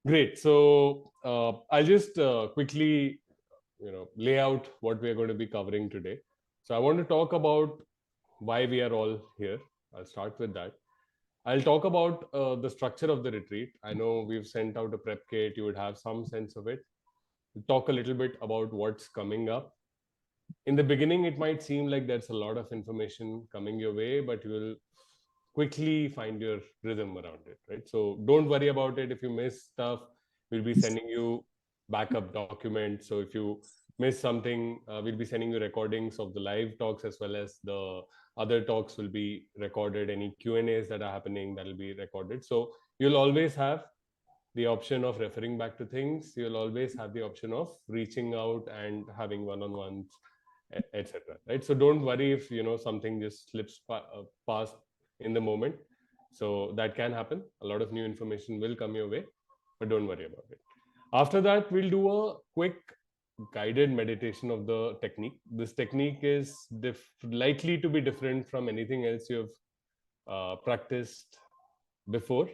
Great. So I'll just quickly, lay out what we are going to be covering today. So I want to talk about why we are all here. I'll start with that. I'll talk about the structure of the retreat. I know we've sent out a prep kit. You would have some sense of it. Talk a little bit about what's coming up. In the beginning, it might seem like there's a lot of information coming your way, but you will quickly find your rhythm around it, right? So don't worry about it. If you miss stuff, we'll be sending you backup documents. So if you miss something, we'll be sending you recordings of the live talks, as well as the other talks will be recorded. Any Q&As that are happening, that'll be recorded. So you'll always have the option of referring back to things. You'll always have the option of reaching out and having one-on-ones, etc. Right? So don't worry if something just slips past in the moment. So that can happen. A lot of new information will come your way, but don't worry about it. After that, we'll do a quick guided meditation of the technique. This technique is likely to be different from anything else you've practiced before.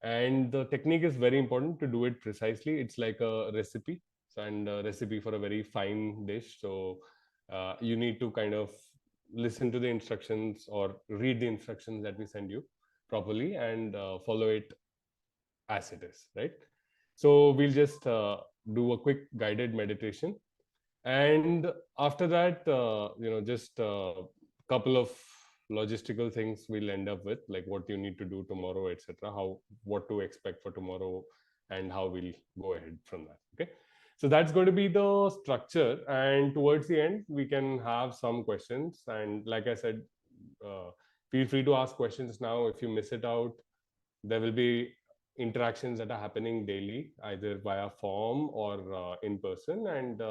And the technique is very important to do it precisely. It's like a recipe, and a recipe for a very fine dish. So you need to kind of listen to the instructions or read the instructions that we send you properly, and follow it as it is, right? So we'll just do a quick guided meditation, and after that, just a couple of logistical things we'll end up with, like what you need to do tomorrow, etc., how, what to expect for tomorrow, and how we'll go ahead from that. Okay, so that's going to be the structure, and towards the end we can have some questions. And like I said, uh, feel free to ask questions now. If you miss it out, there will be interactions that are happening daily, either via form or in person, and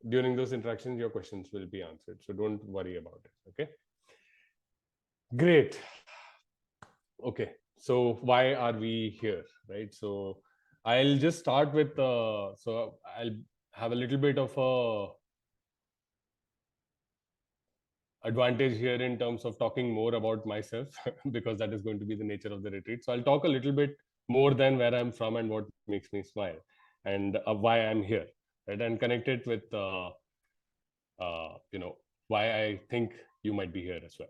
during those interactions your questions will be answered, so don't worry about it. Okay, great. Okay, so why are we here, right? So I'll just start with I'll have a little bit of a advantage here in terms of talking more about myself because that is going to be the nature of the retreat. So I'll talk a little bit more than where I'm from and what makes me smile, and why I'm here, right? And connect it with why I think you might be here as well.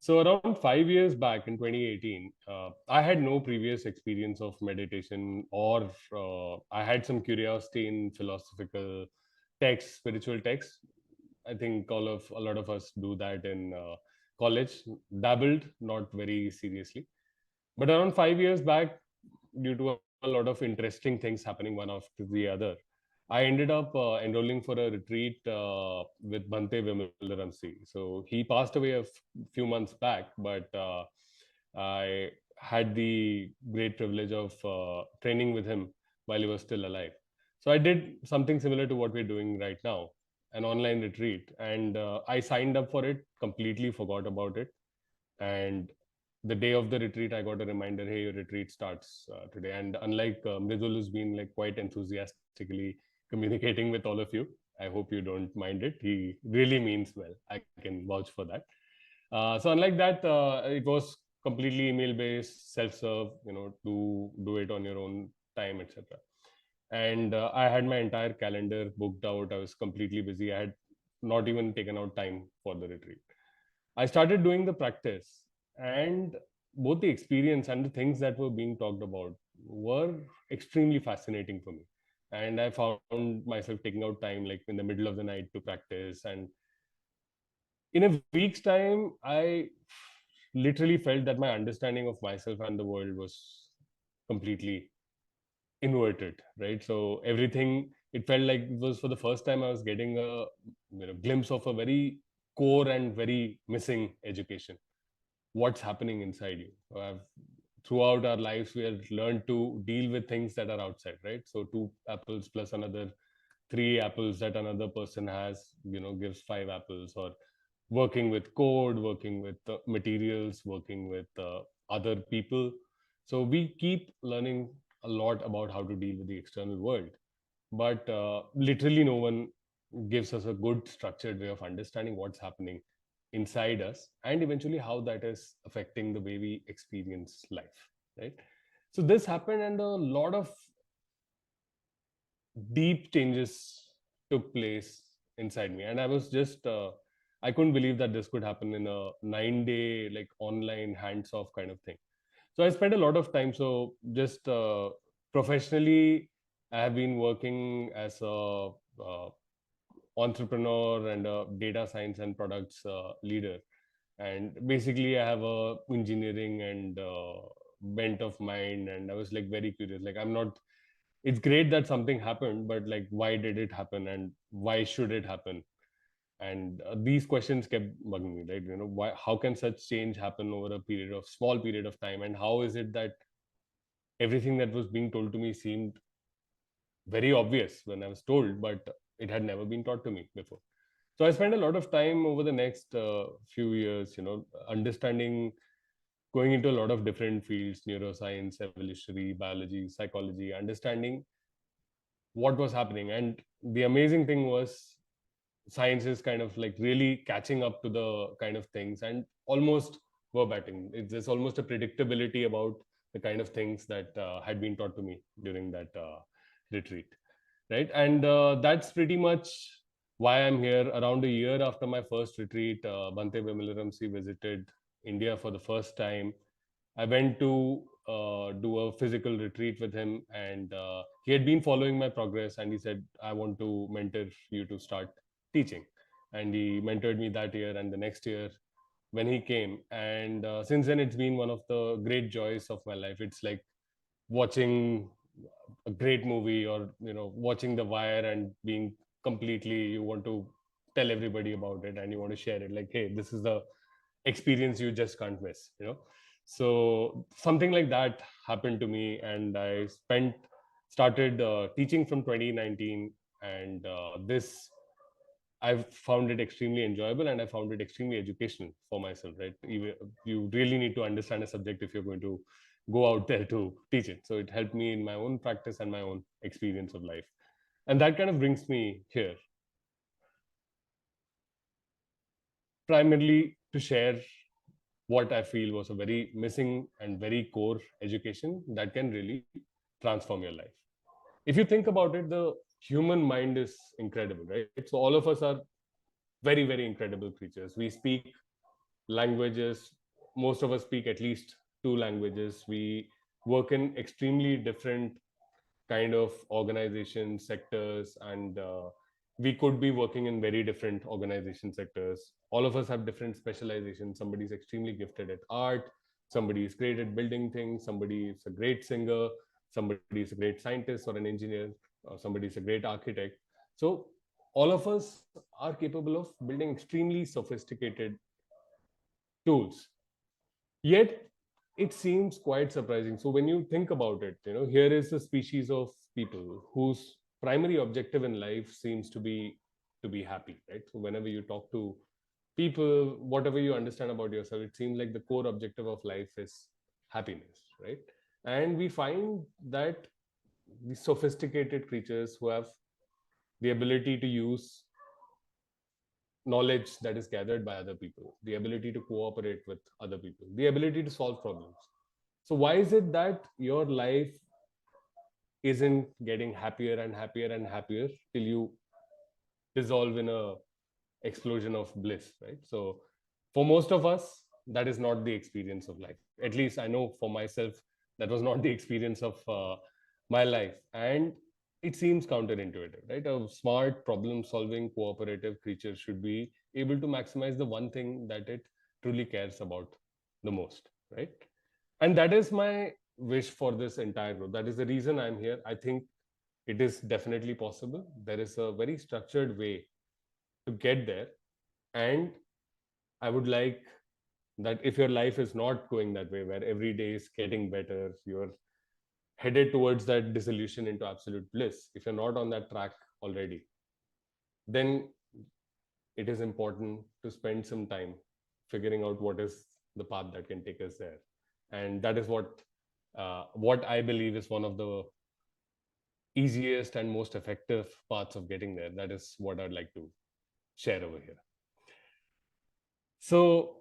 So around 5 years back in 2018, I had no previous experience of meditation, or I had some curiosity in philosophical texts, spiritual texts. I think a lot of us do that in college, dabbled, not very seriously. But around 5 years back, due to a lot of interesting things happening one after the other, I ended up enrolling for a retreat with Bhante Vimalaramsi. So he passed away a few months back, but I had the great privilege of training with him while he was still alive. So I did something similar to what we're doing right now, an online retreat, and I signed up for it, completely forgot about it. And the day of the retreat, I got a reminder, hey, your retreat starts today. And unlike Mridul, who's been like quite enthusiastically communicating with all of you, I hope you don't mind it. He really means well. I can vouch for that. So unlike that, it was completely email based, self serve, do it on your own time, etc. And I had my entire calendar booked out. I was completely busy. I had not even taken out time for the retreat. I started doing the practice, and both the experience and the things that were being talked about were extremely fascinating for me. And I found myself taking out time, like in the middle of the night, to practice. And in a week's time, I literally felt that my understanding of myself and the world was completely inverted, right? So everything, it felt like it was for the first time I was getting a glimpse of a very core and very missing education. What's happening inside you? Throughout our lives, we have learned to deal with things that are outside, right? So two apples plus another three apples that another person has, gives five apples. Or working with code, working with materials, working with other people. So we keep learning a lot about how to deal with the external world, but literally no one gives us a good structured way of understanding what's happening inside us, and eventually how that is affecting the way we experience life, right? So this happened, and a lot of deep changes took place inside me, and I was just I couldn't believe that this could happen in a 9-day like online hands off kind of thing. So I spent a lot of time. So just professionally, I have been working as a entrepreneur and a data science and products leader. And basically, I have a engineering and bent of mind, and I was like very curious. Like, I'm not. It's great that something happened, but like, why did it happen, and why should it happen? And these questions kept bugging me, right? Why? How can such change happen over a small period of time, and how is it that everything that was being told to me seemed very obvious when I was told, but it had never been taught to me before. So I spent a lot of time over the next few years, understanding, going into a lot of different fields: neuroscience, evolutionary biology, psychology, understanding what was happening. And the amazing thing was, science is kind of like really catching up to the kind of things and almost verbatim. There's almost a predictability about the kind of things that had been taught to me during that retreat, right? And that's pretty much why I'm here. Around a year after my first retreat, Bhante Vimalaramsi visited India for the first time. I went to do a physical retreat with him, and he had been following my progress, and he said, "I want to mentor you to start teaching." And he mentored me that year and the next year when he came. And since then, it's been one of the great joys of my life. It's like watching a great movie, or watching The Wire and being completely, you want to tell everybody about it and you want to share it, like, hey, this is the experience you just can't miss. So something like that happened to me, and I started teaching from 2019. And this, I've found it extremely enjoyable, and I found it extremely educational for myself, right? You really need to understand a subject if you're going to go out there to teach it. So it helped me in my own practice and my own experience of life. And that kind of brings me here, primarily to share what I feel was a very missing and very core education that can really transform your life. If you think about it, the human mind is incredible, right? So all of us are very, very incredible creatures. We speak languages. Most of us speak at least two languages. We work in extremely different kind of organization sectors, and we could be working in very different organization sectors. All of us have different specializations. Somebody is extremely gifted at art, somebody is great at building things, somebody is a great singer, somebody is a great scientist or an engineer, or somebody is a great architect. So all of us are capable of building extremely sophisticated tools. Yet it seems quite surprising. So when you think about it, here is a species of people whose primary objective in life seems to be happy, right? So whenever you talk to people, whatever you understand about yourself, it seems like the core objective of life is happiness, right? And we find that these sophisticated creatures who have the ability to use knowledge that is gathered by other people, the ability to cooperate with other people, the ability to solve problems. So, why is it that your life isn't getting happier and happier and happier till you dissolve in a explosion of bliss, right? So, for most of us, that is not the experience of life. At least I know for myself, that was not the experience of my life. And it seems counterintuitive, right? A smart, problem solving, cooperative creature should be able to maximize the one thing that it truly cares about the most, right? And that is my wish for this entire group. That is the reason I'm here. I think it is definitely possible. There is a very structured way to get there. And I would like that if your life is not going that way, where every day is getting better, you're headed towards that dissolution into absolute bliss, if you're not on that track already, then it is important to spend some time figuring out what is the path that can take us there. And that is what I believe is one of the easiest and most effective paths of getting there. That is what I'd like to share over here. So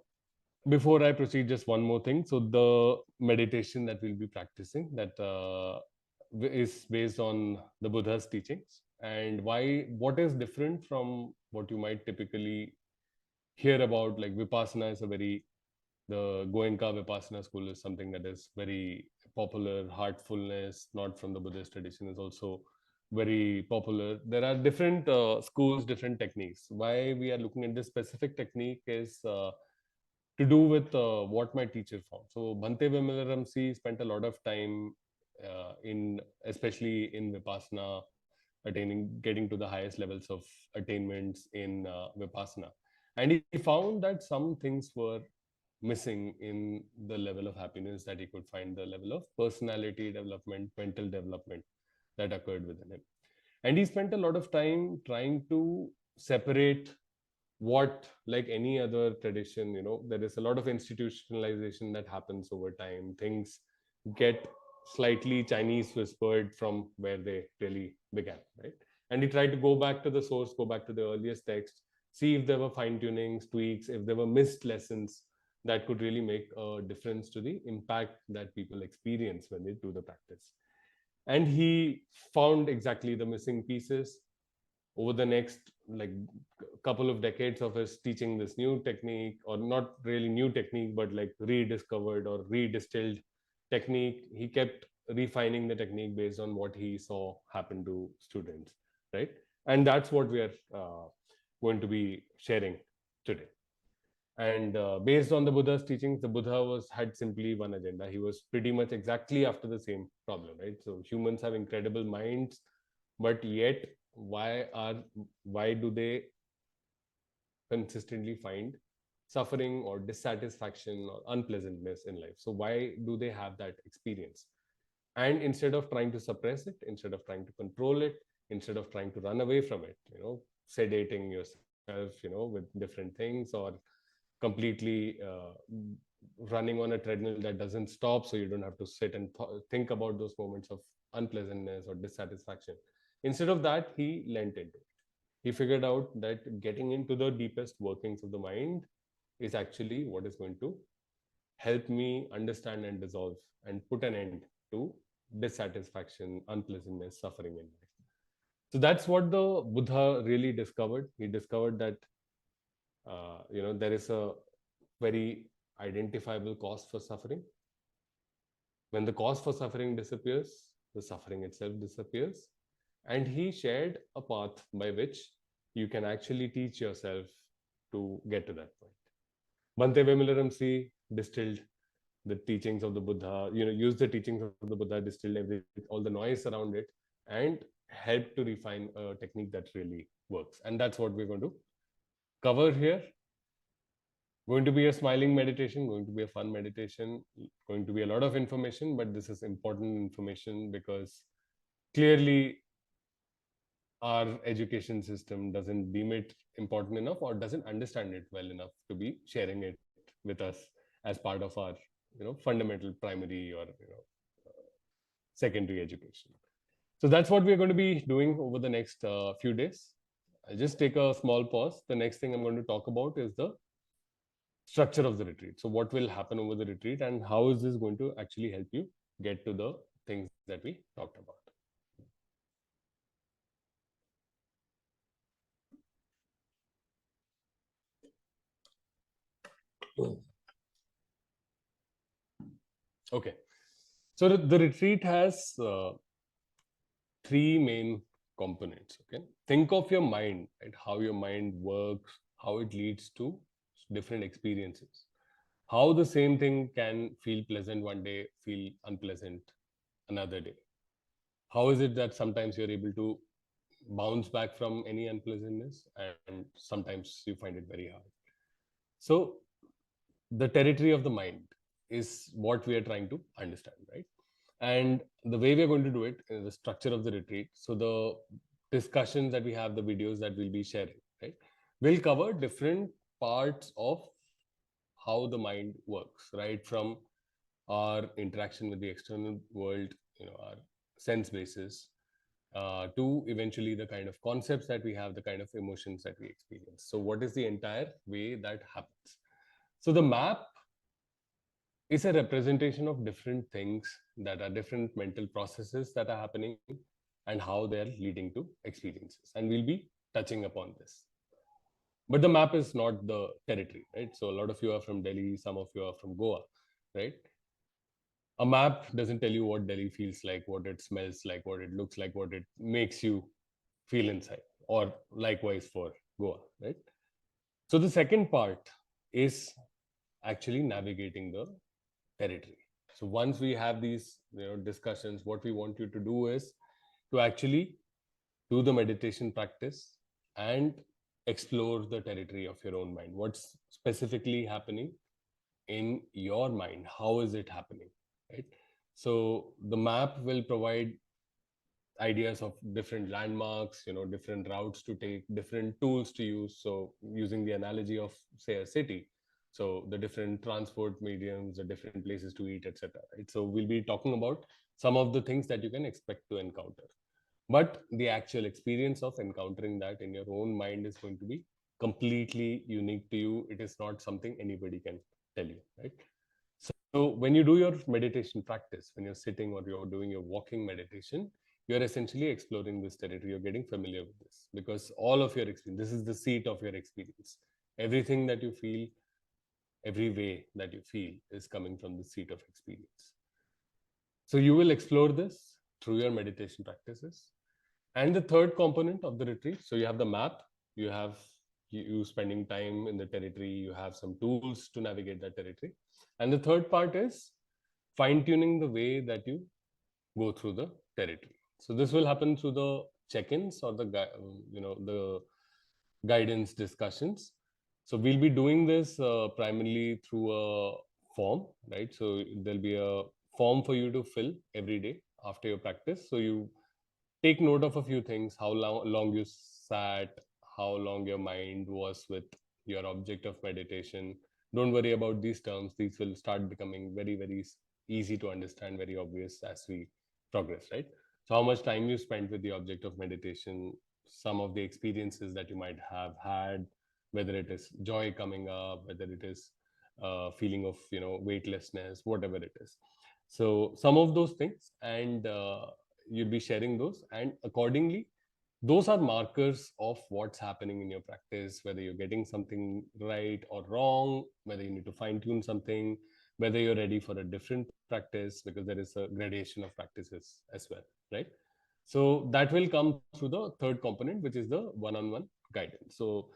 before I proceed, just one more thing. So the meditation that we'll be practicing, that is based on the Buddha's teachings, and what is different from what you might typically hear about. Like Vipassana is a very the Goenka Vipassana school is something that is very popular. Heartfulness, not from the Buddhist tradition, is also very popular. There are different schools, different techniques. Why we are looking at this specific technique is to do with what my teacher found. So Bhante Vimalaramsi spent a lot of time especially in Vipassana, getting to the highest levels of attainments in Vipassana. And he found that some things were missing in the level of happiness that he could find, the level of personality development, mental development that occurred within him. And he spent a lot of time trying to separate what, like any other tradition, there is a lot of institutionalization that happens over time. Things get slightly Chinese whispered from where they really began, right? And he tried to go back to the source, go back to the earliest text, see if there were fine tunings, tweaks, if there were missed lessons that could really make a difference to the impact that people experience when they do the practice. And he found exactly the missing pieces over the next like couple of decades of his teaching this new technique, or not really new technique, but like rediscovered or redistilled technique. He kept refining the technique based on what he saw happen to students, right? And that's what we are going to be sharing today. And based on the Buddha's teachings, the Buddha had simply one agenda. He was pretty much exactly after the same problem, right? So humans have incredible minds, but yet why do they consistently find suffering or dissatisfaction or unpleasantness in life? So why do they have that experience? And instead of trying to suppress it, instead of trying to control it, instead of trying to run away from it, sedating yourself, with different things, or completely running on a treadmill that doesn't stop, so you don't have to sit and think about those moments of unpleasantness or dissatisfaction. Instead of that, he lent into it. He figured out that getting into the deepest workings of the mind is actually what is going to help me understand and dissolve and put an end to dissatisfaction, unpleasantness, suffering in life. So that's what the Buddha really discovered. He discovered that there is a very identifiable cause for suffering. When the cause for suffering disappears, the suffering itself disappears. And he shared a path by which you can actually teach yourself to get to that point. Bhante Vimalaramsi distilled the teachings of the Buddha, used the teachings of the Buddha, distilled all the noise around it, and helped to refine a technique that really works. And that's what we're going to cover here. Going to be a smiling meditation, going to be a fun meditation, going to be a lot of information, but this is important information because clearly our education system doesn't deem it important enough or doesn't understand it well enough to be sharing it with us as part of our fundamental primary or secondary education. So that's what we're going to be doing over the next few days. I'll just take a small pause. The next thing I'm going to talk about is the structure of the retreat. So what will happen over the retreat and how is this going to actually help you get to the things that we talked about. Okay. So the retreat has three main components. Okay. Think of your mind, right? How your mind works, how it leads to different experiences. How the same thing can feel pleasant one day, feel unpleasant another day. How is it that sometimes you're able to bounce back from any unpleasantness and sometimes you find it very hard? So the territory of the mind is what we are trying to understand, right? And the way we are going to do it is the structure of the retreat. So the discussions that we have, the videos that we'll be sharing, right, will cover different parts of how the mind works, right? From our interaction with the external world, our sense basis, to eventually the kind of concepts that we have, the kind of emotions that we experience. So what is the entire way that happens? So the map is a representation of different things that are different mental processes that are happening and how they are leading to experiences. And we'll be touching upon this. But the map is not the territory, right? So a lot of you are from Delhi, some of you are from Goa, right? A map doesn't tell you what Delhi feels like, what it smells like, what it looks like, what it makes you feel inside, or likewise for Goa, right? So the second part is actually navigating the territory. So once we have these discussions, what we want you to do is to actually do the meditation practice and explore the territory of your own mind. What's specifically happening in your mind? How is it happening? Right. So the map will provide ideas of different landmarks, different routes to take, different tools to use. So using the analogy of, say, a city, so the different transport mediums, the different places to eat, etc. Right. So we'll be talking about some of the things that you can expect to encounter, but the actual experience of encountering that in your own mind is going to be completely unique to you. It is not something anybody can tell you, right? So when you do your meditation practice, when you're sitting or you're doing your walking meditation, you're essentially exploring this territory. You're getting familiar with this because all of your experience, this is the seat of your experience. Everything that you feel, every way that you feel is coming from the seat of experience. So you will explore this through your meditation practices. And the third component of the retreat, so you have the map, you have you spending time in the territory, you have some tools to navigate that territory. And the third part is fine tuning the way that you go through the territory. So this will happen through the check-ins or the guidance discussions. So we'll be doing this primarily through a form, right? So there'll be a form for you to fill every day after your practice. So you take note of a few things: how long you sat, how long your mind was with your object of meditation. Don't worry about these terms, these will start becoming very, very easy to understand, very obvious as we progress, right? So how much time you spent with the object of meditation, some of the experiences that you might have had, whether it is joy coming up, whether it is feeling of weightlessness, whatever it is. So some of those things, and you'll be sharing those, and accordingly those are markers of what's happening in your practice, whether you're getting something right or wrong, whether you need to fine tune something, whether you're ready for a different practice, because there is a gradation of practices as well, right? So that will come through the third component, which is the one-on-one guidance. So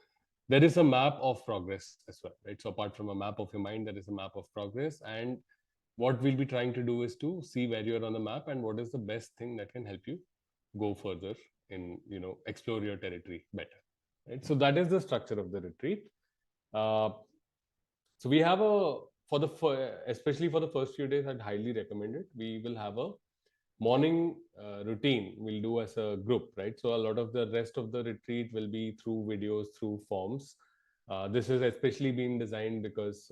there is a map of progress as well, right? So apart from a map of your mind, there is a map of progress, and what we'll be trying to do is to see where you're on the map and what is the best thing that can help you go further in explore your territory better, right? So that is the structure of the retreat. uh, so we have a especially for the first few days, I'd highly recommend it. We will have a morning routine we'll do as a group, right? So a lot of the rest of the retreat will be through videos, through forms. This has especially been designed because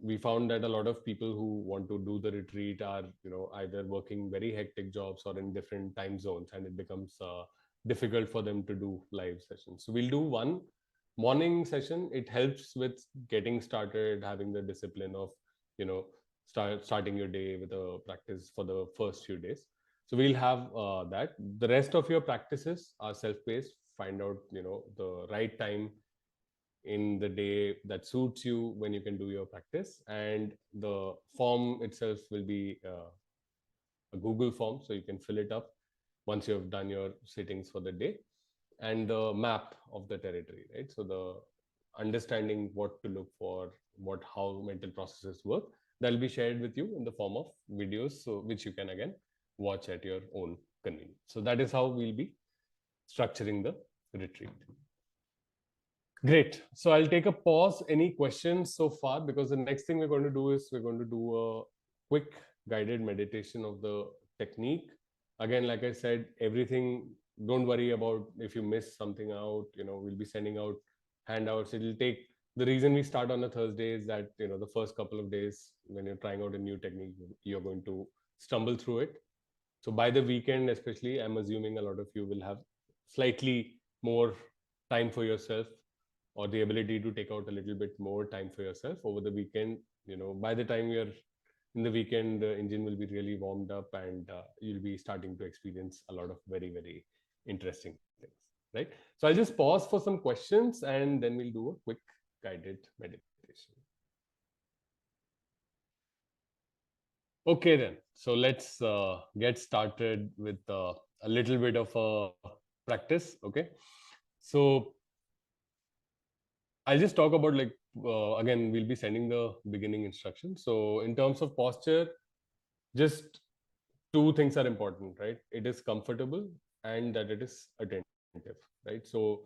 we found that a lot of people who want to do the retreat are either working very hectic jobs or in different time zones, and it becomes difficult for them to do live sessions. So we'll do one morning session. It helps with getting started, having the discipline of starting your day with a practice for the first few days. So we'll have that. The rest of your practices are self-paced. Find out the right time in the day that suits you when you can do your practice, and the form itself will be a Google form, so you can fill it up once you have done your sittings for the day. And the map of the territory, right? So the understanding what to look for, how mental processes work, that'll be shared with you in the form of videos, so which you can again watch at your own convenience. So that is how we'll be structuring the retreat. Great. So I'll take a pause. Any questions so far? Because the next thing we're going to do is we're going to do a quick guided meditation of the technique. Again, like I said, everything, don't worry about if you miss something out. We'll be sending out handouts. It'll take, the reason we start on a Thursday is that, the first couple of days when you're trying out a new technique, you're going to stumble through it. So by the weekend, especially, I'm assuming a lot of you will have slightly more time for yourself, or the ability to take out a little bit more time for yourself over the weekend. by the time you're in the weekend, the engine will be really warmed up, and you'll be starting to experience a lot of very, very interesting things, right? So I'll just pause for some questions, and then we'll do a quick guided meditation. Okay, then. So let's get started with a little bit of a practice. Okay. So I'll just talk about, like, again, we'll be sending the beginning instructions. So in terms of posture, just two things are important, right? It is comfortable and that it is attentive, right? So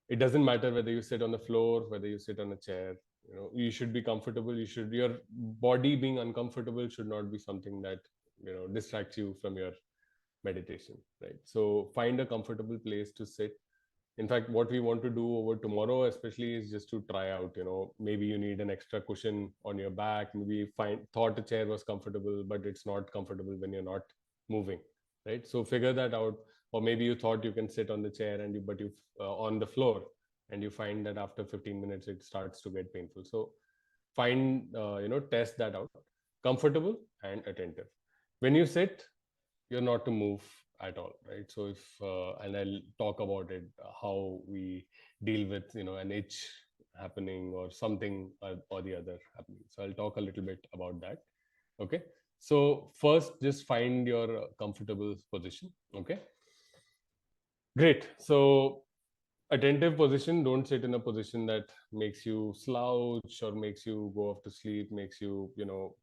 it doesn't matter whether you sit on the floor, whether you sit on a chair. You should be comfortable. Your body being uncomfortable should not be something that distracts you from your meditation, right? So find a comfortable place to sit. In fact, what we want to do over tomorrow especially is just to try out, maybe you need an extra cushion on your back. Maybe you thought a chair was comfortable, but it's not comfortable when you're not moving, right? So figure that out. Or maybe you thought you can sit on the chair and you on the floor, and you find that after 15 minutes it starts to get painful. So test that out. Comfortable and attentive. When you sit, you're not to move at all, right? So if and I'll talk about it, how we deal with an itch happening or something or the other happening. So I'll talk a little bit about that. Okay. So first, just find your comfortable position. Okay. Great. So attentive position, don't sit in a position that makes you slouch or makes you go off to sleep, makes you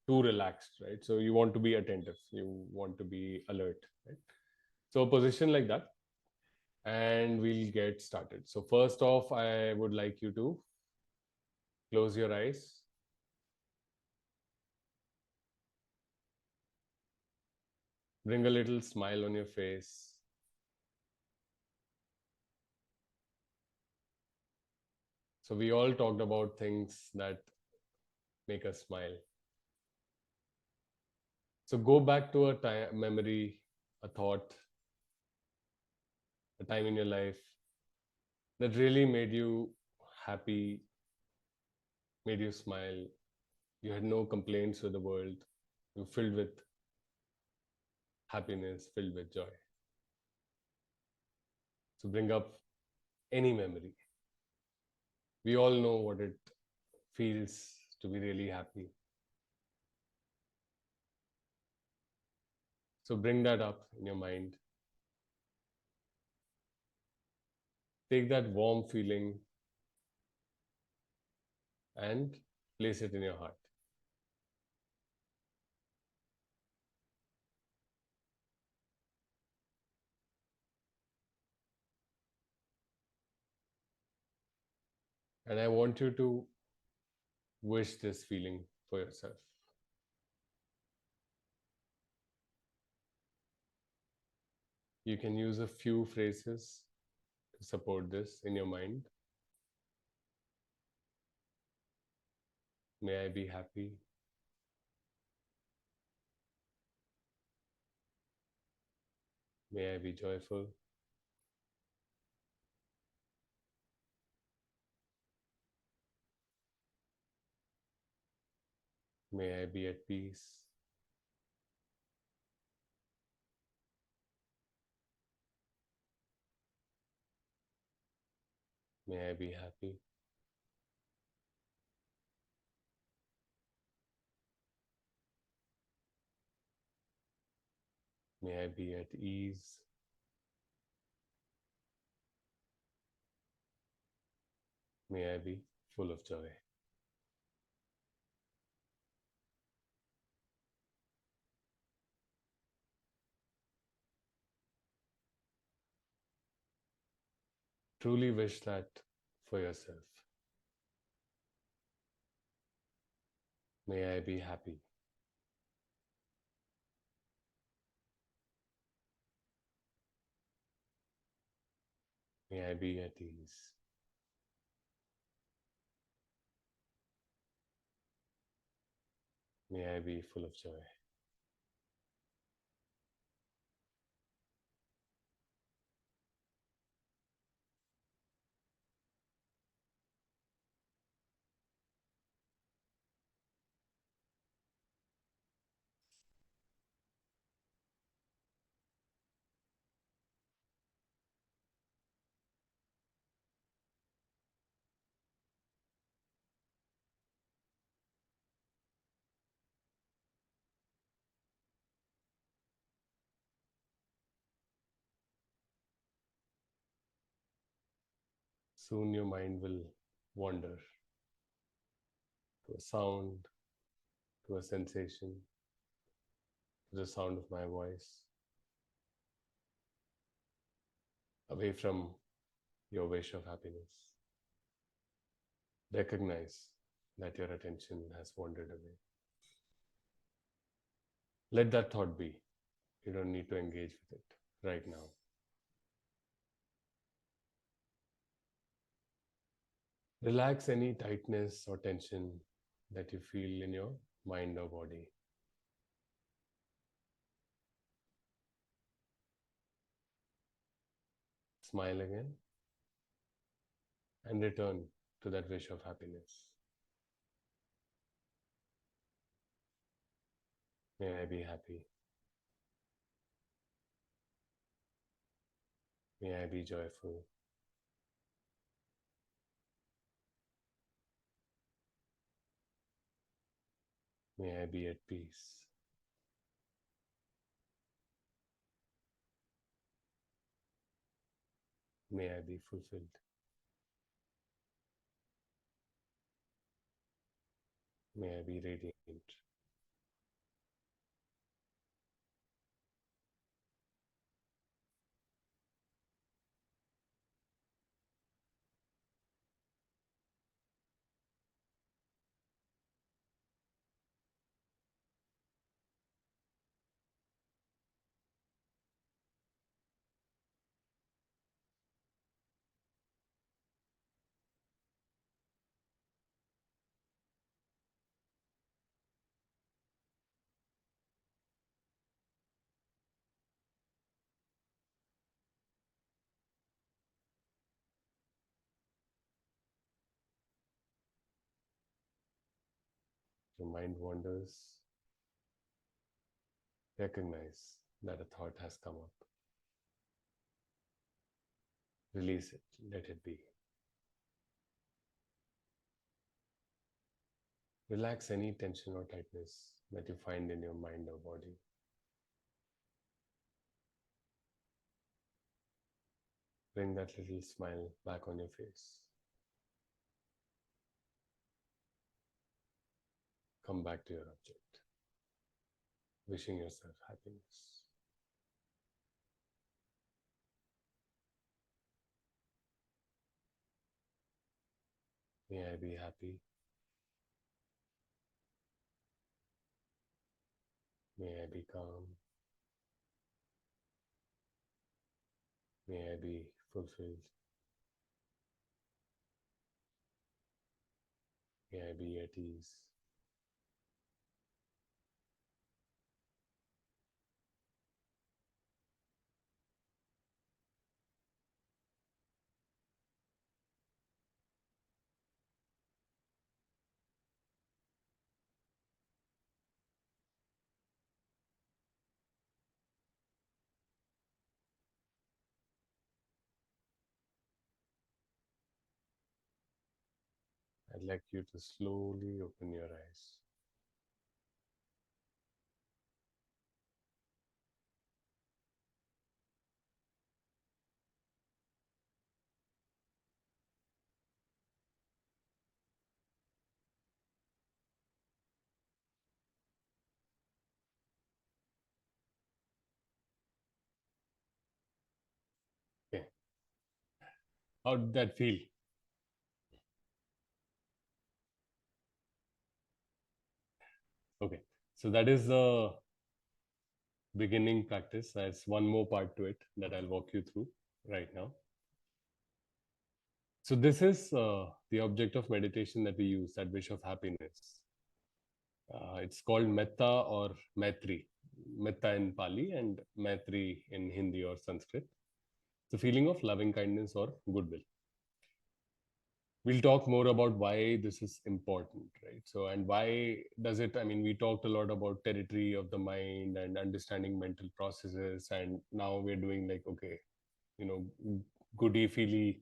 too relaxed, right? So you want to be attentive, you want to be alert, right? So a position like that, and we'll get started. So first off, I would like you to close your eyes. Bring a little smile on your face. So we all talked about things that make us smile. So go back to a time, memory, a thought, a time in your life that really made you happy, made you smile. You had no complaints with the world. You were filled with happiness, filled with joy. So bring up any memory. We all know what it feels to be really happy. So bring that up in your mind. Take that warm feeling and place it in your heart. And I want you to wish this feeling for yourself. You can use a few phrases to support this in your mind. May I be happy. May I be joyful. May I be at peace. May I be happy. May I be at ease. May I be full of joy. Truly wish that for yourself. May I be happy. May I be at ease. May I be full of joy. Soon your mind will wander to a sound, to a sensation, to the sound of my voice, away from your wish of happiness. Recognize that your attention has wandered away. Let that thought be. You don't need to engage with it right now. Relax any tightness or tension that you feel in your mind or body. Smile again and return to that wish of happiness. May I be happy. May I be joyful. May I be at peace. May I be fulfilled. May I be radiant. Your mind wanders. Recognize that a thought has come up. Release it. Let it be. Relax any tension or tightness that you find in your mind or body. Bring that little smile back on your face. Come back to your object, wishing yourself happiness. May I be happy. May I be calm. May I be fulfilled. May I be at ease. I'd like you to slowly open your eyes. Okay. How did that feel? Okay. So that is the beginning practice. There's one more part to it that I'll walk you through right now. So this is the object of meditation that we use, that wish of happiness. It's called metta or maitri. Metta in Pali and maitri in Hindi or Sanskrit. The feeling of loving kindness or goodwill. We'll talk more about why this is important, right? So, and why does it, I mean, we talked a lot about territory of the mind and understanding mental processes, and now we're doing like, okay, you know, goody feely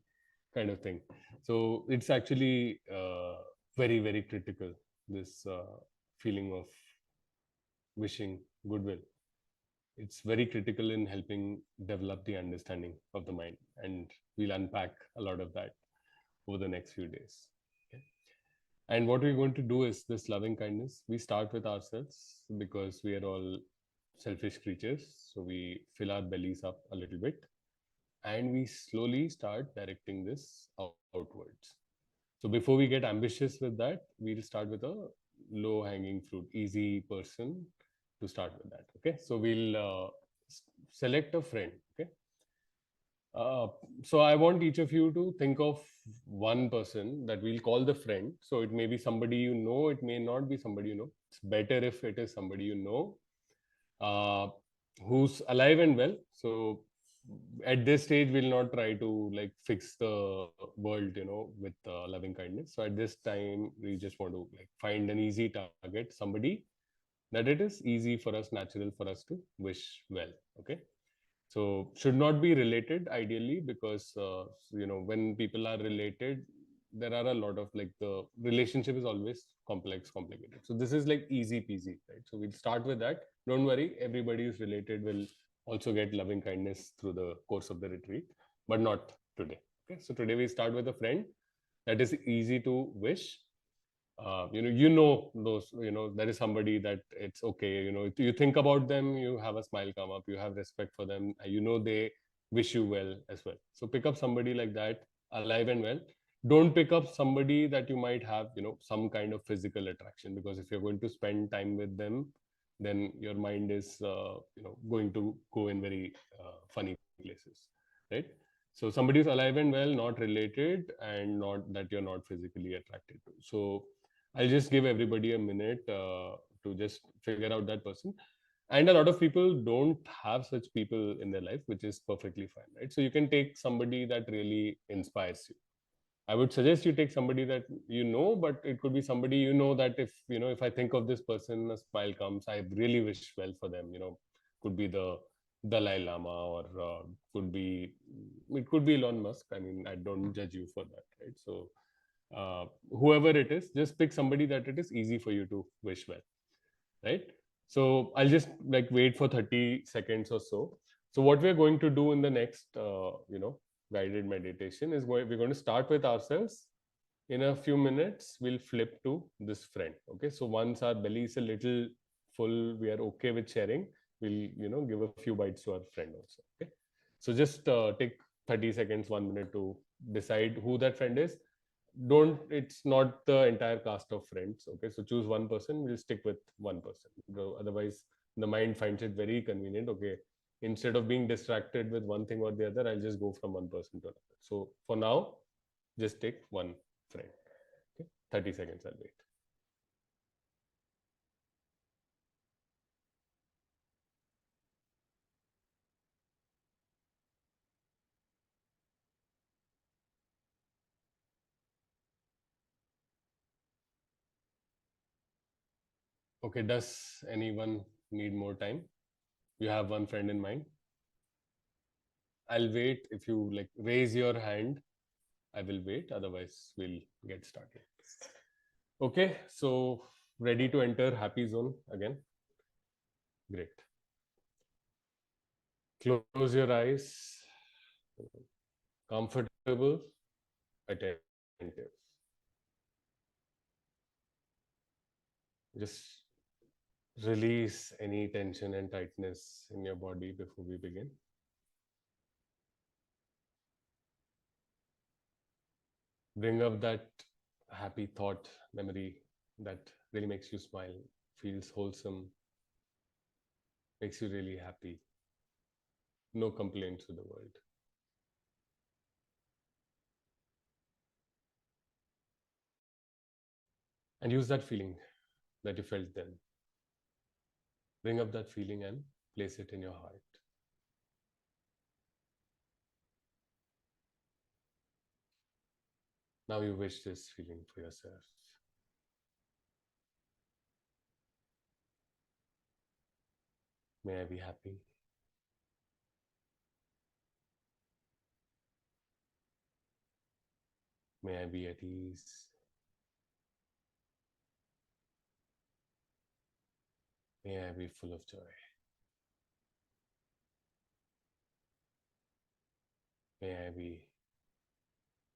kind of thing. So it's actually very, very critical, this feeling of wishing goodwill. It's very critical in helping develop the understanding of the mind, and we'll unpack a lot of that. over the next few days. Okay? And what we're going to do is this loving kindness. We start with ourselves because we are all selfish creatures. So we fill our bellies up a little bit and we slowly start directing this outwards. So before we get ambitious with that, we'll start with a low hanging fruit, easy person to start with that. Okay. So we'll select a friend. Okay. Uh, so I want each of you to think of one person that we'll call the friend. So it may be somebody you know, it may not be somebody you know. It's better if it is somebody you know, uh, who's alive and well. So at this stage, we'll not try to like fix the world, with loving kindness. So at this time, we just want to like find an easy target, somebody that it is easy for us, natural for us to wish well. Okay. So should not be related ideally because when people are related, there are a lot of like the relationship is always complex, complicated. So this is like easy peasy, right? So we'll start with that. Don't worry, everybody who's related will also get loving kindness through the course of the retreat, but not today. Okay, so today we start with a friend that is easy to wish. Those, there is somebody that it's okay, you think about them, you have a smile come up, you have respect for them, they wish you well as well. So pick up somebody like that, alive and well. Don't pick up somebody that you might have, some kind of physical attraction, because if you're going to spend time with them, then your mind is going to go in very funny places, right? So somebody is alive and well, not related, and not that you're not physically attracted to. So I'll just give everybody a minute to just figure out that person. And a lot of people don't have such people in their life, which is perfectly fine, right? So you can take somebody that really inspires you. I would suggest you take somebody that you know, but it could be somebody that if I think of this person, a smile comes. I really wish well for them. Could be the Dalai Lama, or it could be Elon Musk. I mean, I don't judge you for that, right? So whoever it is, just pick somebody that it is easy for you to wish well, right? So I'll just like wait for 30 seconds or so. So what we're going to do in the next guided meditation is we're going to start with ourselves. In a few minutes we'll flip to this friend. Okay, so once our belly is a little full, we are okay with sharing, we'll give a few bites to our friend also. Okay, so just take 30 seconds, 1 minute to decide who that friend is. Don't, it's not the entire cast of friends. Okay, so choose one person, we'll stick with one person. Otherwise the mind finds it very convenient. Okay, instead of being distracted with one thing or the other, I'll just go from one person to another. So for now, just take one friend. Okay, 30 seconds, I'll wait. Okay, does anyone need more time? You have one friend in mind? I'll wait. If you like raise your hand, I will wait. Otherwise, we'll get started. Okay, so ready to enter happy zone again? Great. Close your eyes. Comfortable, attentive. Just release any tension and tightness in your body before we begin. Bring up that happy thought, memory that really makes you smile, feels wholesome, makes you really happy. No complaints with the world. And use that feeling that you felt then. Bring up that feeling and place it in your heart. Now you wish this feeling for yourself. May I be happy. May I be at ease. May I be full of joy. May I be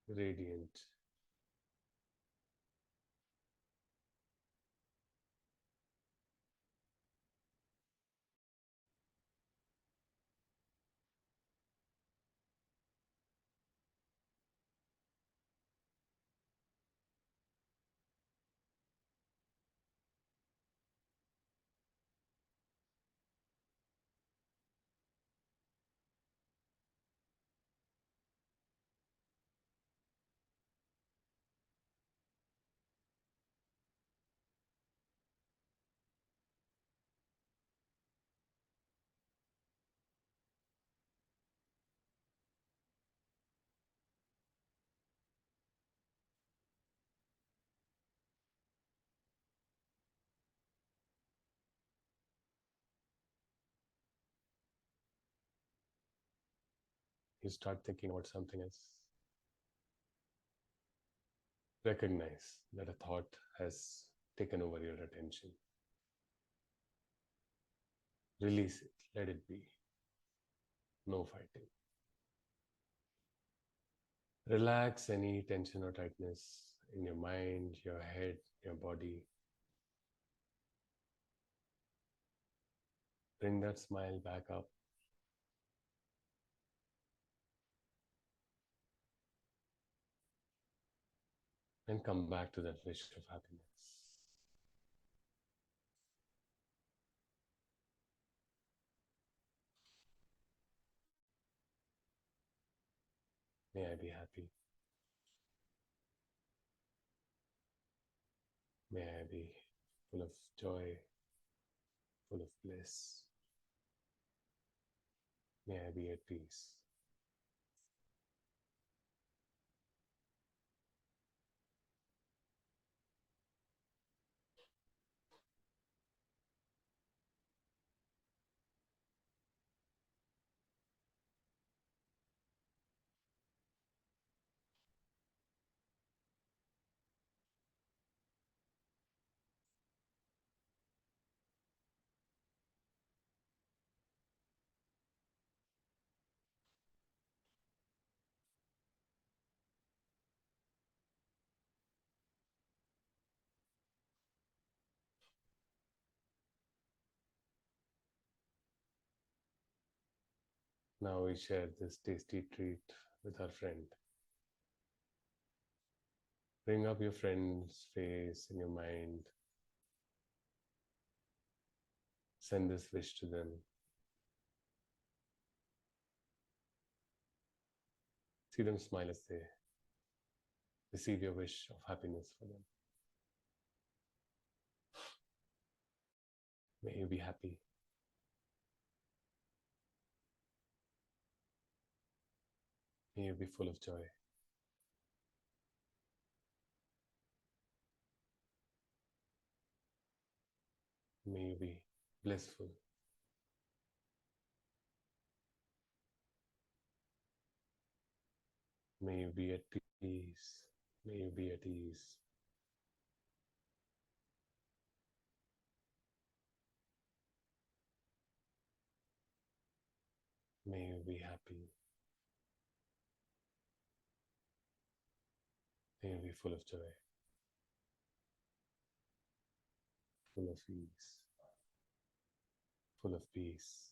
radiant you start thinking about something else. Recognize that a thought has taken over your attention. Release it, let it be. No fighting. Relax any tension or tightness in your mind, your head, your body. Bring that smile back up. And come back to that wish of happiness. May I be happy. May I be full of joy, full of bliss. May I be at peace. Now we share this tasty treat with our friend. Bring up your friend's face in your mind. Send this wish to them. See them smile as they receive your wish of happiness for them. May you be happy. May you be full of joy. May you be blissful. May you be at peace. May you be at ease. May you be happy. May you be full of joy, full of ease, full of peace.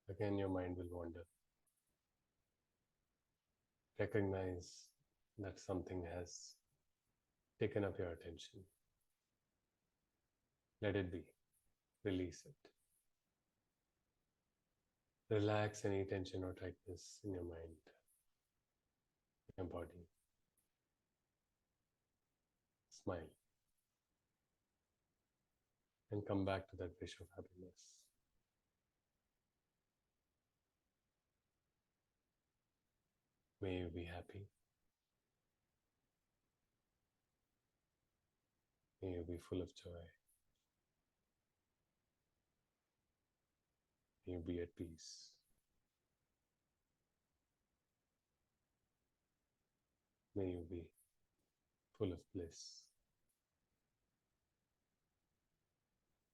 Again, your mind will wander. Recognize that something has taken up your attention. Let it be. Release it. Relax any tension or tightness in your mind, your body. Smile. And come back to that wish of happiness. May you be happy. May you be full of joy. May you be at peace. May you be full of bliss.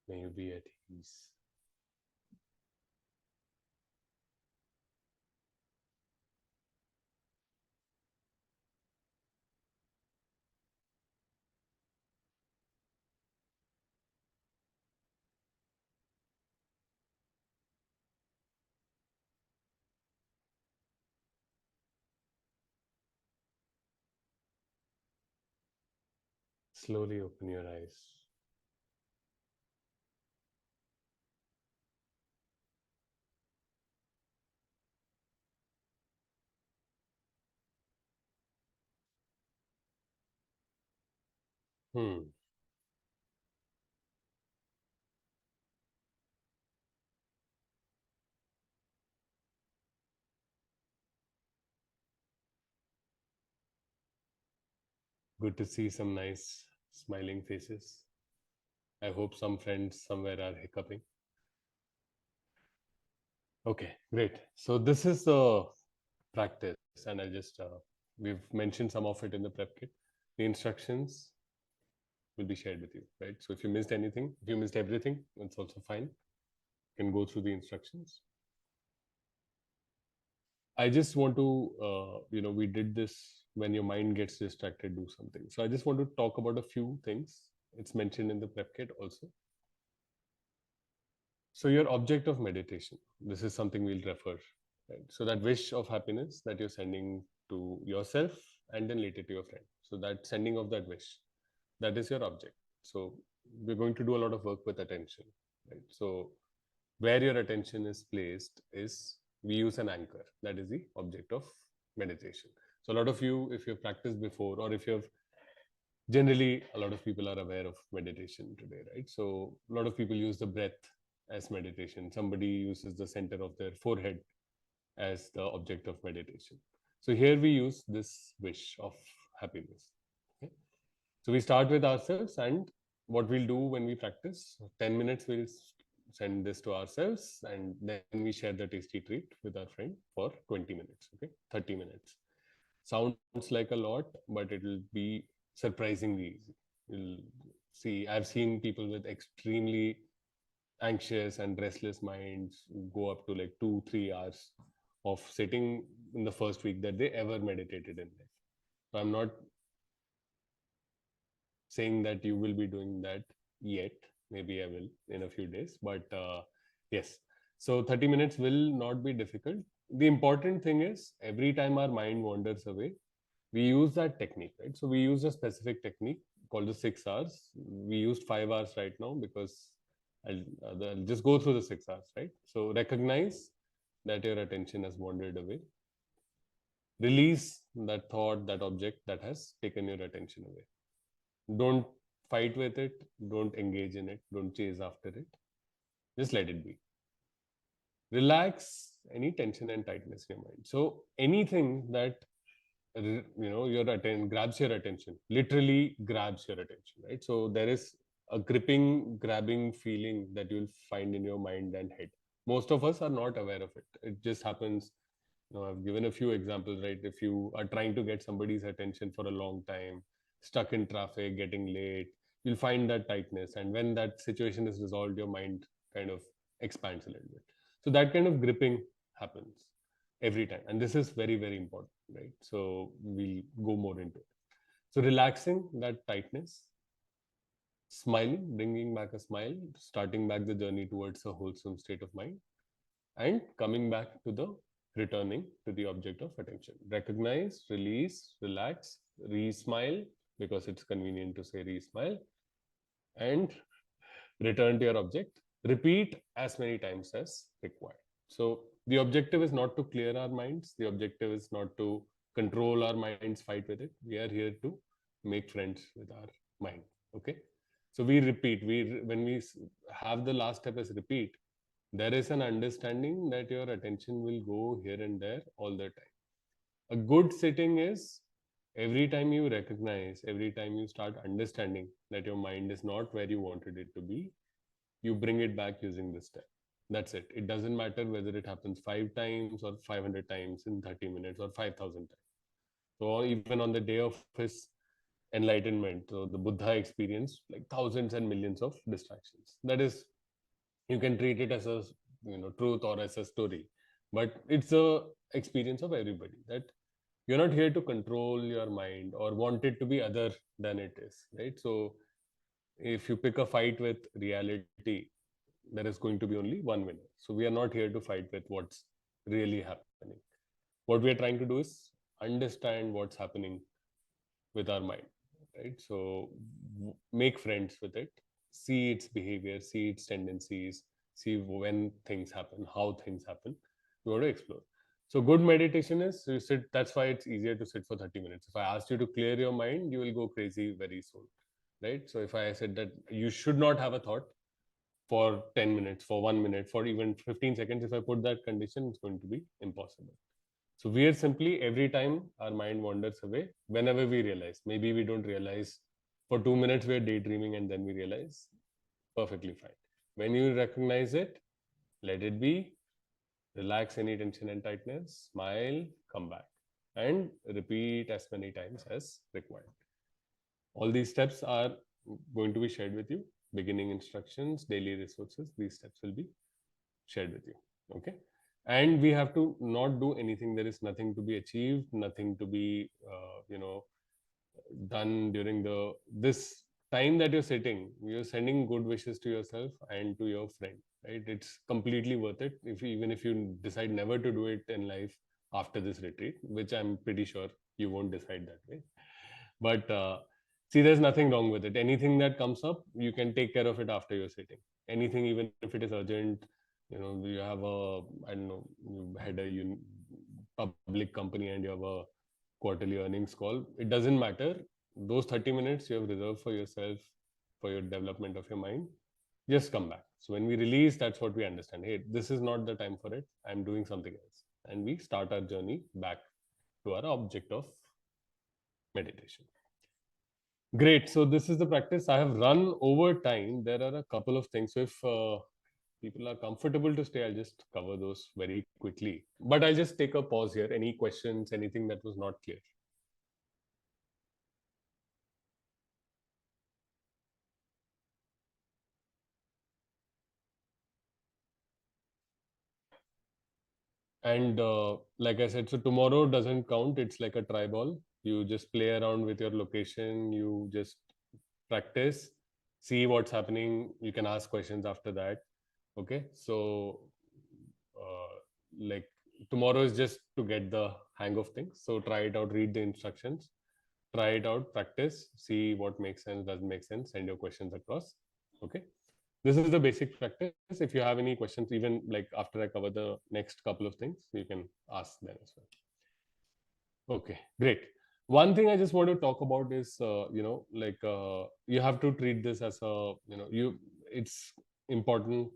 May you be at ease. Slowly open your eyes. Hmm. Good to see some nice smiling faces. I hope some friends somewhere are hiccuping. Okay, great. So this is the practice, and I'll just we've mentioned some of it in the prep kit. The instructions will be shared with you, right? So if you missed anything, if you missed everything, it's also fine. You can go through the instructions. I just want to, we did this when your mind gets distracted, do something. So I just want to talk about a few things. It's mentioned in the prep kit also. So your object of meditation, this is something we'll refer, right? So that wish of happiness that you're sending to yourself and then later to your friend. So that sending of that wish, that is your object. So we're going to do a lot of work with attention, right? So where your attention is placed is we use an anchor. That is the object of meditation. So a lot of you, if you've practiced before or if you've generally a lot of people are aware of meditation today, right? So a lot of people use the breath as meditation. Somebody uses the center of their forehead as the object of meditation. So here we use this wish of happiness. Okay? So we start with ourselves, and what we'll do when we practice 10 minutes, we'll send this to ourselves, and then we share the tasty treat with our friend for 20 minutes. Okay, 30 minutes sounds like a lot, but it will be surprisingly easy. You'll see, I've seen people with extremely anxious and restless minds go up to like 2 3 hours of sitting in the first week that they ever meditated in life. So I'm not saying that you will be doing that yet. Maybe I will in a few days, but yes. So 30 minutes will not be difficult. The important thing is every time our mind wanders away, we use that technique, right? So we use a specific technique called the 6 hours. We used 5 hours right now because I'll just go through the 6 hours, right? So recognize that your attention has wandered away. Release that thought, that object that has taken your attention away. Don't fight with it. Don't engage in it. Don't chase after it. Just let it be. Relax any tension and tightness in your mind. So anything that grabs your attention, literally grabs your attention, right? So there is a gripping, grabbing feeling that you'll find in your mind and head. Most of us are not aware of it. It just happens. I've given a few examples, right? If you are trying to get somebody's attention for a long time, stuck in traffic, getting late, you'll find that tightness. And when that situation is resolved, your mind kind of expands a little bit. So that kind of gripping happens every time. And this is very, very important, right? So we'll go more into it. So relaxing that tightness, smiling, bringing back a smile, starting back the journey towards a wholesome state of mind, and coming back to the returning to the object of attention. Recognize, release, relax, re-smile, because it's convenient to say re-smile, and return to your object. Repeat as many times as required. So the objective is not to clear our minds. The objective is not to control our minds, fight with it. We are here to make friends with our mind. Okay. So we repeat. When we have the last step as repeat, there is an understanding that your attention will go here and there all the time. A good sitting is every time you recognize, every time you start understanding that your mind is not where you wanted it to be, you bring it back using this step. That's it. It doesn't matter whether it happens 5 times or 500 times in 30 minutes or 5,000 times. So even on the day of his enlightenment, so the Buddha experienced like thousands and millions of distractions. That is, you can treat it as a truth or as a story, but it's a experience of everybody that you're not here to control your mind or want it to be other than it is, right? So if you pick a fight with reality, there is going to be only one winner. So we are not here to fight with what's really happening. What we are trying to do is understand what's happening with our mind, right? So make friends with it, see its behavior, see its tendencies, see when things happen, how things happen. You want to explore. So good meditation is you sit. That's why it's easier to sit for 30 minutes. If I asked you to clear your mind, you will go crazy very soon. right? So if I said that you should not have a thought for 10 minutes, for 1 minute, for even 15 seconds, if I put that condition, it's going to be impossible. So we are simply, every time our mind wanders away, whenever we realize, maybe we don't realize for 2 minutes we're daydreaming and then we realize, perfectly fine. When you recognize it, let it be, relax any tension and tightness, smile, come back, and repeat as many times as required. All these steps are going to be shared with you. Beginning instructions, daily resources, these steps will be shared with you. Okay. And we have to not do anything. There is nothing to be achieved, nothing to be, done during this time that you're sitting. You're sending good wishes to yourself and to your friend, right? It's completely worth it. If even if you decide never to do it in life after this retreat, which I'm pretty sure you won't decide that way, but see, there's nothing wrong with it. Anything that comes up, you can take care of it after you're sitting. Anything, even if it is urgent, you have a, I don't know, you had a public company and you have a quarterly earnings call, it doesn't matter. Those 30 minutes you have reserved for yourself, for your development of your mind, just come back. So when we release, that's what we understand. Hey, this is not the time for it. I'm doing something else. And we start our journey back to our object of meditation. Great. So this is the practice. I have run over time. There are a couple of things. So if people are comfortable to stay, I'll just cover those very quickly. But I'll just take a pause here. Any questions, anything that was not clear? And like I said, so tomorrow doesn't count. It's like a try ball. You just play around with your location. You just practice, see what's happening. You can ask questions after that. Okay. So, like tomorrow is just to get the hang of things. So try it out, read the instructions, try it out, practice, see what makes sense, doesn't make sense, send your questions across. Okay. This is the basic practice. If you have any questions, even like after I cover the next couple of things, you can ask them as well. Okay, great. One thing I just want to talk about is, you have to treat this as a, it's important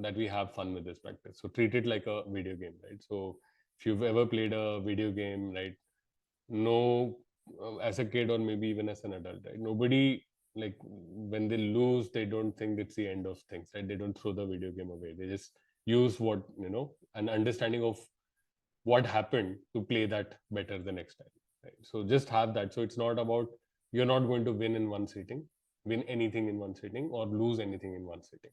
that we have fun with this practice. So treat it like a video game, right? So if you've ever played a video game, right? No, as a kid or maybe even as an adult, right? Nobody, like, when they lose, they don't think it's the end of things, right? They don't throw the video game away. They just use what, an understanding of what happened to play that better the next time, right? So just have that. So it's not about, you're not going to win in one sitting, win anything in one sitting, or lose anything in one sitting.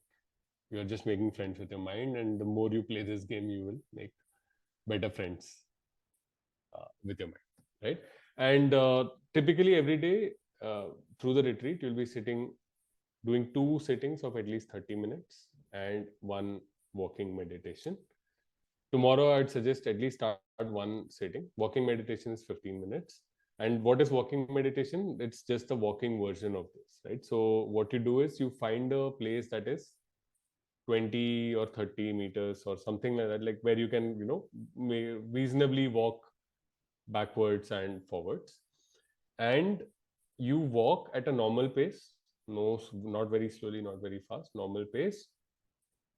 You're just making friends with your mind, and the more you play this game, you will make better friends with your mind, right? And typically every day, uh, through the retreat, you'll be sitting, doing two sittings of at least 30 minutes and one walking meditation. Tomorrow, I'd suggest at least start one sitting. Walking meditation is 15 minutes. And what is walking meditation? It's just a walking version of this, right? So what you do is you find a place that is 20 or 30 meters or something like that, like where you can, reasonably walk backwards and forwards. And you walk at a normal pace, no, not very slowly, not very fast, normal pace.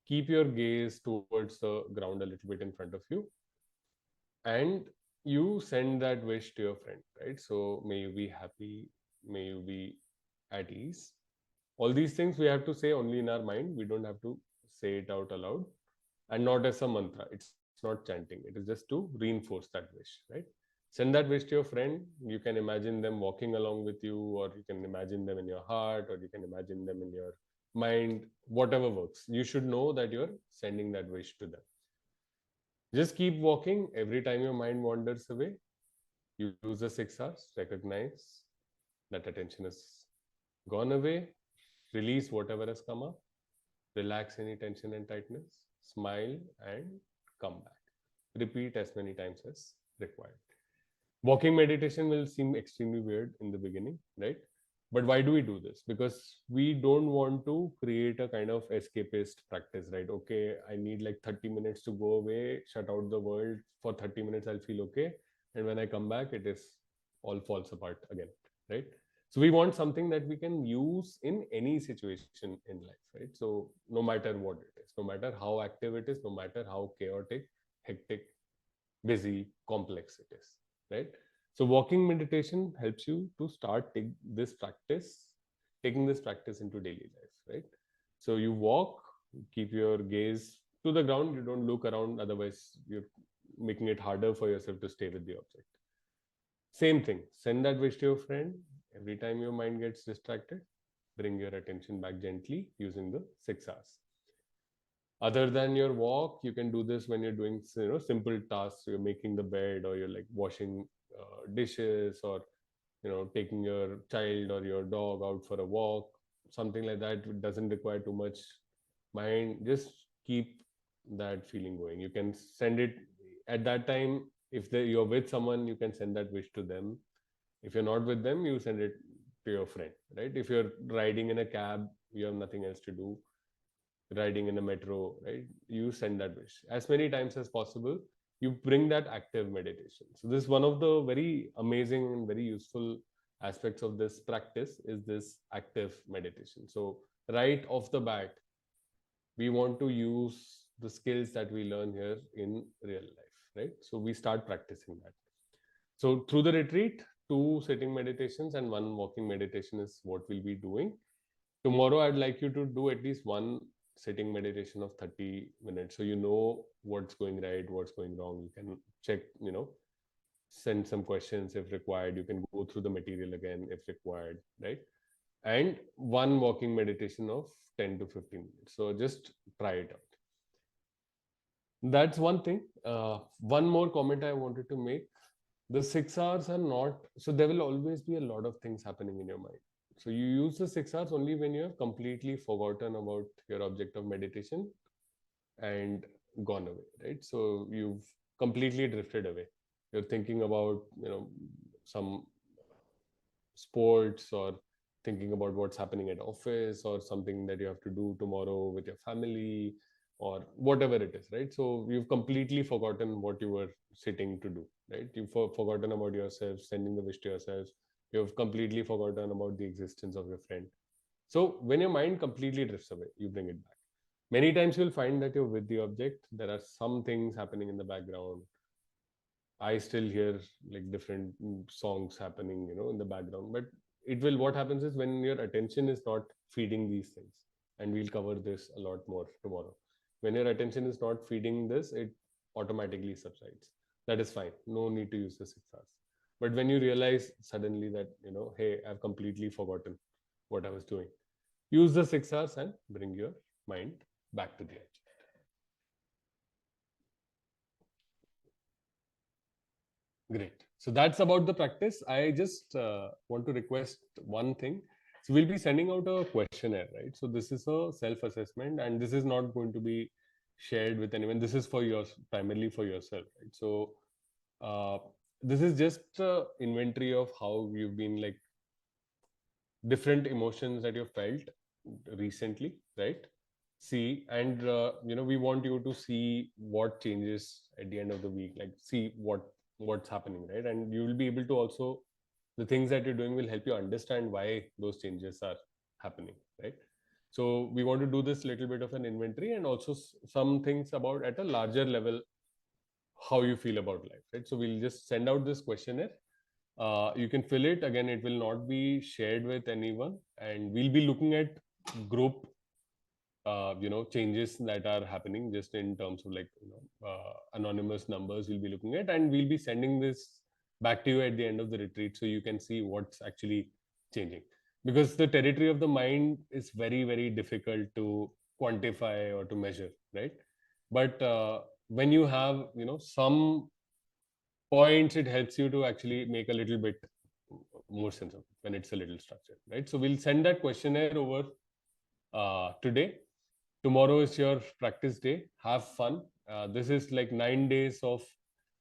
Keep your gaze towards the ground a little bit in front of you, and you send that wish to your friend, right? So may you be happy, may you be at ease. All these things we have to say only in our mind. We don't have to say it out aloud, and not as a mantra. It's not chanting. It is just to reinforce that wish, right? Send that wish to your friend. You can imagine them walking along with you, or you can imagine them in your heart, or you can imagine them in your mind, whatever works. You should know that you're sending that wish to them. Just keep walking. Every time your mind wanders away, you use the 6 R's, recognize that attention has gone away, release whatever has come up, relax any tension and tightness, smile, and come back. Repeat as many times as required. Walking meditation will seem extremely weird in the beginning, right? But why do we do this? Because we don't want to create a kind of escapist practice, right? Okay, I need like 30 minutes to go away, shut out the world for 30 minutes, I'll feel okay. And when I come back, it is all falls apart again, right? So we want something that we can use in any situation in life, right? So no matter what it is, no matter how active it is, no matter how chaotic, hectic, busy, complex it is, right? So walking meditation helps you to start taking this practice into daily life, right? So you walk, keep your gaze to the ground, you don't look around, otherwise you're making it harder for yourself to stay with the object. Same thing, send that wish to your friend. Every time your mind gets distracted, bring your attention back gently using the 6 R's. Other than your walk, you can do this when you're doing, simple tasks. You're making the bed, or you're like washing dishes, or taking your child or your dog out for a walk, something like that. It doesn't require too much mind. Just keep that feeling going. You can send it at that time. If you're with someone, you can send that wish to them. If you're not with them, you send it to your friend, right? If you're riding in a cab, you have nothing else to do, riding in a metro, right? You send that wish as many times as possible. You bring that active meditation. So this is one of the very amazing and very useful aspects of this practice, is this active meditation. So right off the bat, we want to use the skills that we learn here in real life, right? So we start practicing that. So through the retreat, 2 sitting meditations and 1 walking meditation is what we'll be doing. Tomorrow, I'd like you to do at least 1 sitting meditation of 30 minutes. So you know what's going right, what's going wrong. You can check, send some questions if required. You can go through the material again if required, right? And 1 walking meditation of 10 to 15 minutes. So just try it out. That's one thing. One more comment I wanted to make. The 6 hours are not, so there will always be a lot of things happening in your mind. So you use the 6 hours only when you have completely forgotten about your object of meditation and gone away, right? So you've completely drifted away. You're thinking about, some sports, or thinking about what's happening at office, or something that you have to do tomorrow with your family, or whatever it is, right? So you've completely forgotten what you were sitting to do, right? You've forgotten about yourself, sending the wish to yourself. You've completely forgotten about the existence of your friend. So when your mind completely drifts away, you bring it back. Many times you'll find that you're with the object. There are some things happening in the background. I still hear like different songs happening, in the background. But what happens is, when your attention is not feeding these things, and we'll cover this a lot more tomorrow. When your attention is not feeding this, it automatically subsides. That is fine. No need to use the 6 hours. But when you realize suddenly that, hey, I've completely forgotten what I was doing, use the 6 hours and bring your mind back to the edge. Great. So that's about the practice. I just want to request one thing. So we'll be sending out a questionnaire, right? So this is a self-assessment, and this is not going to be shared with anyone. This is for primarily for yourself, right? So uh, this is just an inventory of how you've been, like, different emotions that you felt recently, right? See, and we want you to see what changes at the end of the week, like see what's happening, right? And you will be able to also, the things that you're doing will help you understand why those changes are happening, right? So we want to do this little bit of an inventory, and also some things about, at a larger level, how you feel about life, right? So we'll just send out this questionnaire. You can fill it. Again, it will not be shared with anyone, and we'll be looking at group changes that are happening, just in terms of, like, anonymous numbers we'll be looking at, and we'll be sending this back to you at the end of the retreat, so you can see what's actually changing. Because the territory of the mind is very, very difficult to quantify or to measure, right? But when you have, some points, it helps you to actually make a little bit more sense of it when it's a little structured, right? So we'll send that questionnaire over today. Tomorrow is your practice day. Have fun. This is like 9 days of,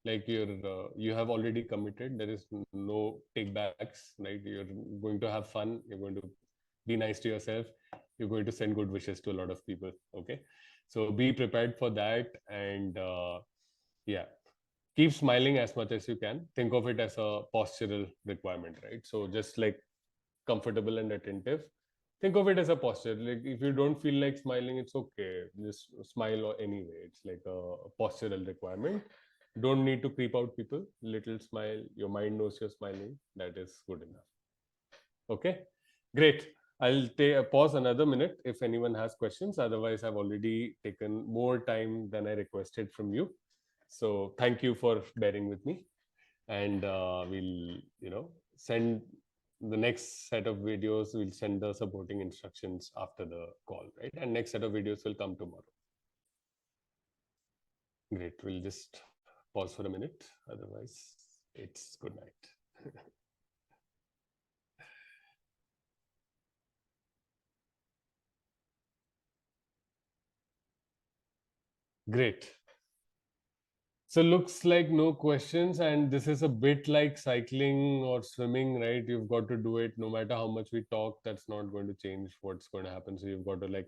like, you have already committed. There is no take backs, right? You're going to have fun. You're going to be nice to yourself. You're going to send good wishes to a lot of people. Okay, so be prepared for that, and yeah, keep smiling as much as you can. Think of it as a postural requirement, right? So just like comfortable and attentive. Think of it as a posture. Like if you don't feel like smiling, it's okay. Just smile anyway. It's like a postural requirement. Don't need to creep out people. Little smile. Your mind knows you're smiling. That is good enough. Okay, great. I'll pause another minute if anyone has questions. Otherwise, I've already taken more time than I requested from you. So thank you for bearing with me. And we'll, send the next set of videos. We'll send the supporting instructions after the call, right? And next set of videos will come tomorrow. Great. We'll just pause for a minute. Otherwise, it's good night. Great. So looks like no questions, and this is a bit like cycling or swimming, right? You've got to do it no matter how much we talk. That's not going to change what's going to happen. So you've got to like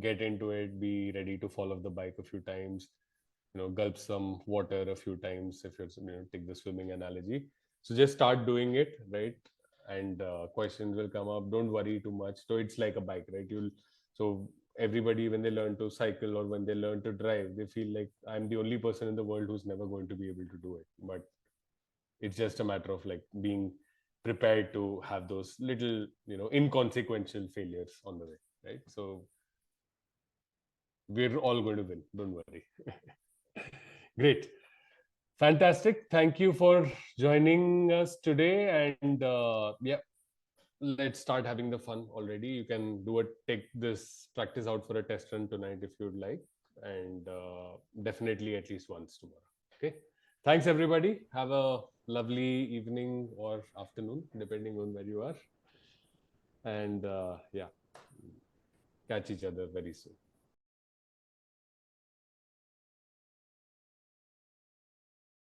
get into it, be ready to fall off the bike a few times, gulp some water a few times if you're, take the swimming analogy. So just start doing it, right? And questions will come up. Don't worry too much. So it's like a bike, right? So everybody, when they learn to cycle or when they learn to drive, they feel like I'm the only person in the world who's never going to be able to do it. But it's just a matter of like being prepared to have those little, inconsequential failures on the way, right? So we're all going to win. Don't worry. Great. Fantastic. Thank you for joining us today. And yeah, let's start having the fun already. You can take this practice out for a test run tonight if you'd like. And definitely at least once tomorrow. Okay. Thanks, everybody. Have a lovely evening or afternoon, depending on where you are. And yeah, catch each other very soon.